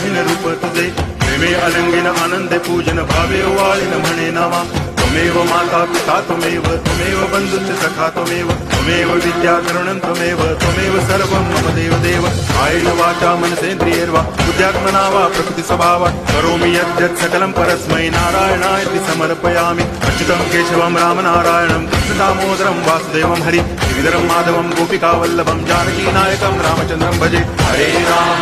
पाहिन रूप तुझे प्रेमे अलंगिन आनंदे पूजन भावे वाळीन म्हणे नावा त्वमेव माता पिता त्वमेव बंधुश्च सखा त्वमेव विद्या करुणं त्वमेव सर्वं मम देव कायेन वाचा मनसेन्द्रियैर्वा बुद्ध्यात्मना वा प्रकृति स्वभावात् करोमि यद्यत् सकलं परस्मै नारायणायति समर्पयामि अच्युतं केशवं रामनारायणं कृष्णदामोदरं वासुदेवं हरि श्रीधरं माधवं गोपिकावल्लभं जानकीनायकं रामचन्द्रं भजे हरे राम